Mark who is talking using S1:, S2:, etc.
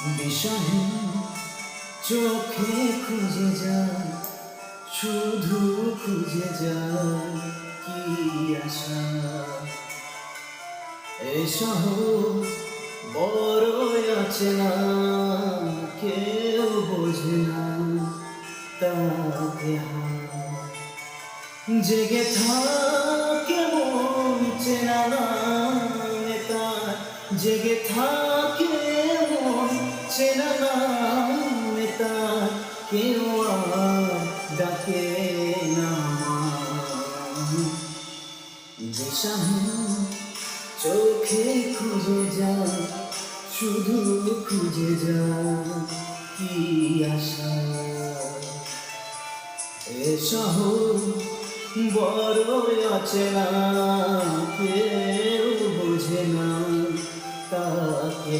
S1: দিশাহীন চোখে খুঁজে যায়, শুধু খুঁজে যায় কি আশা। এ শহর বড় অচেনা, কেউ বোঝে না তাকে জেগে থাকে মন চেনা নামে তার, জেগে থাকে মন চেনা নামে তার, কেউ আর ডাকে না। দিশাহীন চোখে খুঁজে যায়, শুধু খুঁজে যায় কি আশা। এ শহর বড় অচেনা, কেউ বোঝে না তাকে।